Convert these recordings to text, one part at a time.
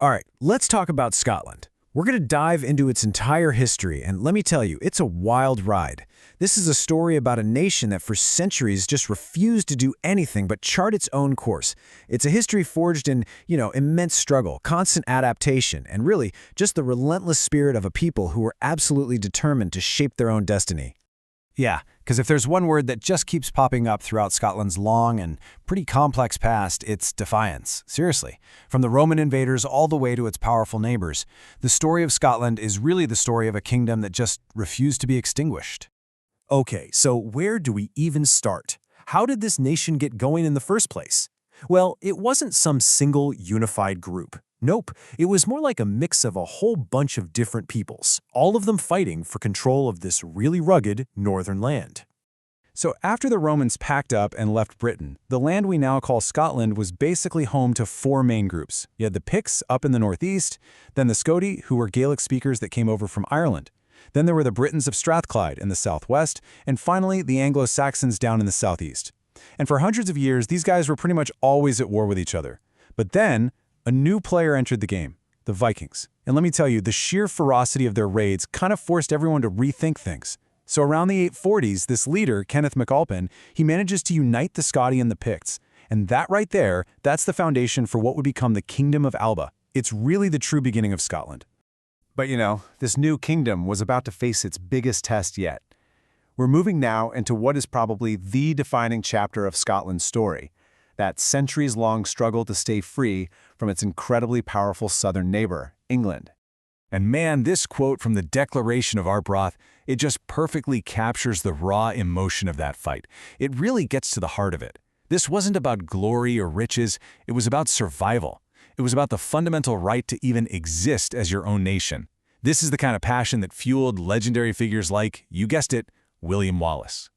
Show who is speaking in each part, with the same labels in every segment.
Speaker 1: All right, let's talk about Scotland. We're going to dive into its entire history, and let me tell you, it's a wild ride. This is a story about a nation that for centuries just refused to do anything but chart its own course. It's a history forged in, immense struggle, constant adaptation, and really just the relentless spirit of a people who were absolutely determined to shape their own destiny.
Speaker 2: Yeah, because if there's one word that just keeps popping up throughout Scotland's long and pretty complex past, it's defiance. Seriously. From the Roman invaders all the way to its powerful neighbors, the story of Scotland is really the story of a kingdom that just refused to be extinguished.
Speaker 3: Okay, so where do we even start? How did this nation get going in the first place? Well, it wasn't some single unified group. Nope, it was more like a mix of a whole bunch of different peoples, all of them fighting for control of this really rugged northern land.
Speaker 2: So after the Romans packed up and left Britain, the land we now call Scotland was basically home to four main groups. You had the Picts up in the northeast, then the Scoti, who were Gaelic speakers that came over from Ireland. Then there were the Britons of Strathclyde in the southwest, and finally the Anglo-Saxons down in the southeast. And for hundreds of years, these guys were pretty much always at war with each other. But then, a new player entered the game, the Vikings. And let me tell you, the sheer ferocity of their raids kind of forced everyone to rethink things. So around the 840s, this leader, Kenneth MacAlpin, he manages to unite the Scoti and the Picts. And that right there, that's the foundation for what would become the Kingdom of Alba. It's really the true beginning of Scotland. But this new kingdom was about to face its biggest test yet. We're moving now into what is probably the defining chapter of Scotland's story, that centuries-long struggle to stay free from its incredibly powerful southern neighbor, England. And man, this quote from the Declaration of Arbroath, it just perfectly captures the raw emotion of that fight. It really gets to the heart of it. This wasn't about glory or riches, it was about survival. It was about the fundamental right to even exist as your own nation. This is the kind of passion that fueled legendary figures like, you guessed it, William Wallace.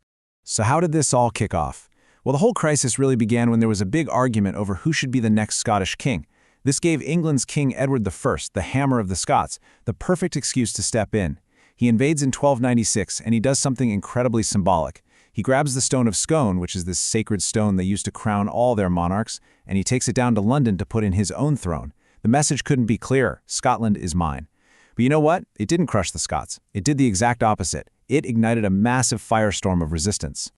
Speaker 2: So how did this all kick off? Well, the whole crisis really began when there was a big argument over who should be the next Scottish king. This gave England's King Edward I, the Hammer of the Scots, the perfect excuse to step in. He invades in 1296, and he does something incredibly symbolic. He grabs the Stone of Scone, which is this sacred stone they used to crown all their monarchs, and he takes it down to London to put in his own throne. The message couldn't be clearer: Scotland is mine. But you know what? It didn't crush the Scots. It did the exact opposite. It ignited a massive firestorm of resistance.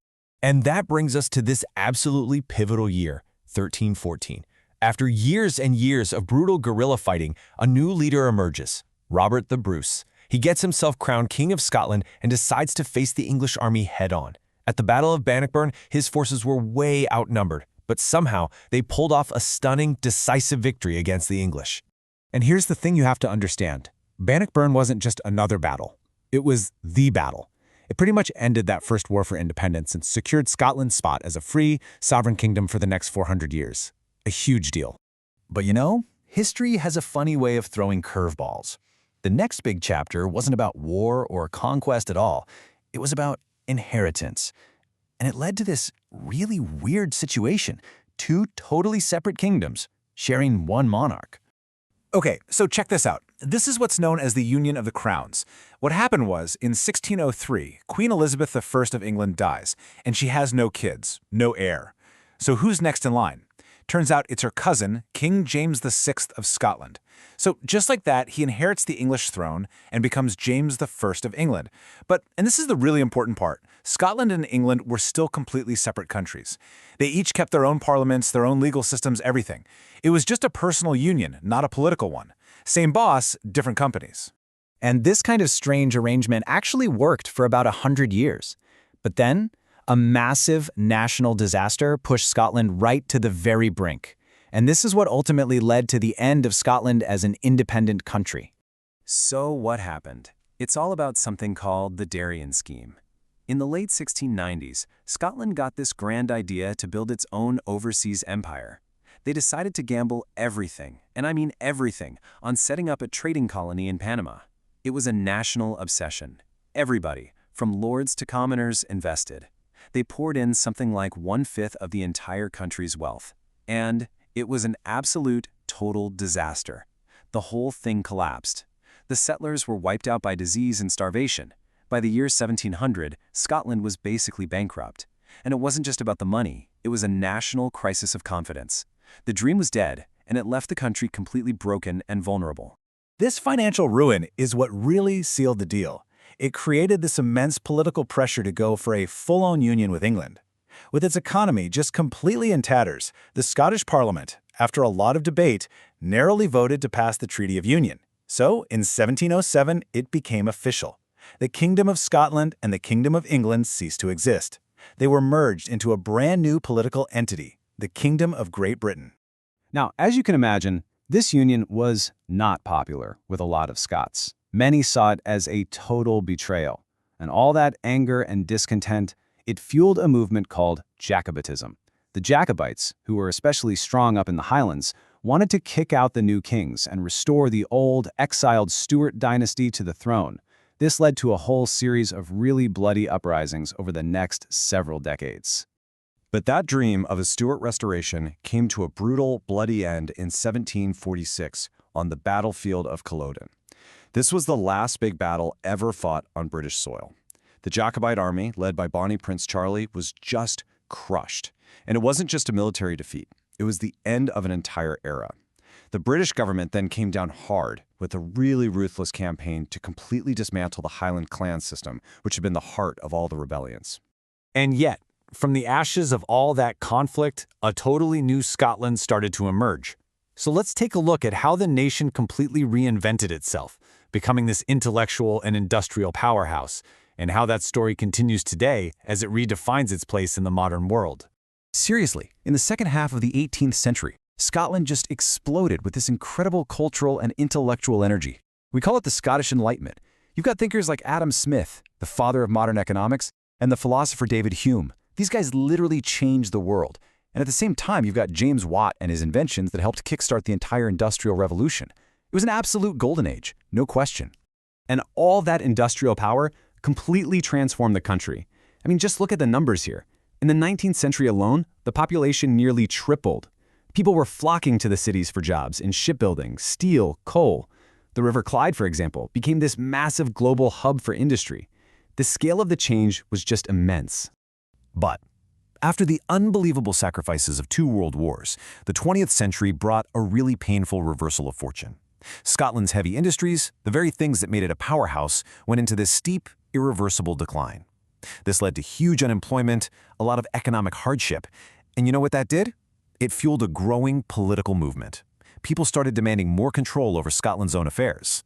Speaker 4: And that brings us to this absolutely pivotal year, 1314. After years and years of brutal guerrilla fighting, a new leader emerges, Robert the Bruce. He gets himself crowned King of Scotland and decides to face the English army head-on. At the Battle of Bannockburn, his forces were way outnumbered, but somehow they pulled off a stunning, decisive victory against the English.
Speaker 2: And here's the thing you have to understand. Bannockburn wasn't just another battle. It was the battle. It pretty much ended that first war for independence and secured Scotland's spot as a free, sovereign kingdom for the next 400 years. A huge deal.
Speaker 4: But history has a funny way of throwing curveballs. The next big chapter wasn't about war or conquest at all. It was about inheritance. And it led to this really weird situation: two totally separate kingdoms sharing one monarch.
Speaker 2: Okay, so check this out. This is what's known as the Union of the Crowns. What happened was, in 1603, Queen Elizabeth I of England dies, and she has no kids, no heir. So who's next in line? Turns out it's her cousin, King James VI of Scotland. So just like that, he inherits the English throne and becomes James I of England. But, and this is the really important part, Scotland and England were still completely separate countries. They each kept their own parliaments, their own legal systems, everything. It was just a personal union, not a political one. Same boss, different companies.
Speaker 5: And this kind of strange arrangement actually worked for about 100 years. But then, a massive national disaster pushed Scotland right to the very brink. And this is what ultimately led to the end of Scotland as an independent country.
Speaker 1: So what happened? It's all about something called the Darien Scheme. In the late 1690s, Scotland got this grand idea to build its own overseas empire. They decided to gamble everything, and I mean everything, on setting up a trading colony in Panama. It was a national obsession. Everybody, from lords to commoners, invested. They poured in something like 1/5 of the entire country's wealth. And it was an absolute, total disaster. The whole thing collapsed. The settlers were wiped out by disease and starvation. By the year 1700, Scotland was basically bankrupt. And it wasn't just about the money, it was a national crisis of confidence. The dream was dead, and it left the country completely broken and vulnerable.
Speaker 2: This financial ruin is what really sealed the deal. It created this immense political pressure to go for a full-on union with England. With its economy just completely in tatters, the Scottish Parliament, after a lot of debate, narrowly voted to pass the Treaty of Union. So, in 1707, it became official. The Kingdom of Scotland and the Kingdom of England ceased to exist. They were merged into a brand new political entity, the Kingdom of Great Britain.
Speaker 5: Now, as you can imagine, this union was not popular with a lot of Scots. Many saw it as a total betrayal. And all that anger and discontent, it fueled a movement called Jacobitism. The Jacobites, who were especially strong up in the Highlands, wanted to kick out the new kings and restore the old, exiled Stuart dynasty to the throne. This led to a whole series of really bloody uprisings over the next several decades.
Speaker 1: But that dream of a Stuart restoration came to a brutal, bloody end in 1746 on the battlefield of Culloden. This was the last big battle ever fought on British soil. The Jacobite army, led by Bonnie Prince Charlie, was just crushed. And it wasn't just a military defeat. It was the end of an entire era. The British government then came down hard with a really ruthless campaign to completely dismantle the Highland clan system, which had been the heart of all the rebellions.
Speaker 3: And yet, from the ashes of all that conflict, a totally new Scotland started to emerge. So let's take a look at how the nation completely reinvented itself, becoming this intellectual and industrial powerhouse, and how that story continues today as it redefines its place in the modern world.
Speaker 1: Seriously, in the second half of the 18th century, Scotland just exploded with this incredible cultural and intellectual energy. We call it the Scottish Enlightenment. You've got thinkers like Adam Smith, the father of modern economics, and the philosopher David Hume. These guys literally changed the world. And at the same time, you've got James Watt and his inventions that helped kickstart the entire Industrial Revolution. It was an absolute golden age, no question.
Speaker 5: And all that industrial power completely transformed the country. I mean, just look at the numbers here. In the 19th century alone, the population nearly tripled. People were flocking to the cities for jobs in shipbuilding, steel, coal. The River Clyde, for example, became this massive global hub for industry. The scale of the change was just immense.
Speaker 4: But after the unbelievable sacrifices of 2 world wars, the 20th century brought a really painful reversal of fortune. Scotland's heavy industries, the very things that made it a powerhouse, went into this steep, irreversible decline. This led to huge unemployment, a lot of economic hardship, and you know what that did? It fueled a growing political movement. People started demanding more control over Scotland's own affairs.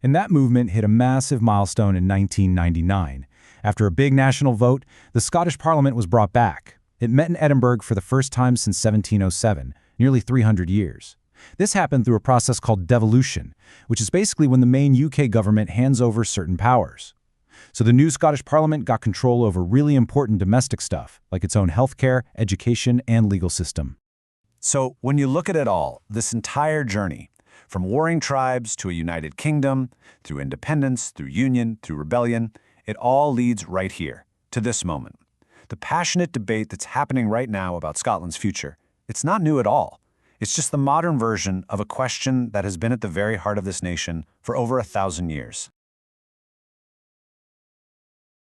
Speaker 2: And that movement hit a massive milestone in 1999. After a big national vote, the Scottish Parliament was brought back. It met in Edinburgh for the first time since 1707, nearly 300 years. This happened through a process called devolution, which is basically when the main UK government hands over certain powers. So the new Scottish Parliament got control over really important domestic stuff, like its own healthcare, education, and legal system.
Speaker 1: So when you look at it all, this entire journey, from warring tribes to a united kingdom, through independence, through union, through rebellion, it all leads right here, to this moment. The passionate debate that's happening right now about Scotland's future, it's not new at all. It's just the modern version of a question that has been at the very heart of this nation for over 1,000 years.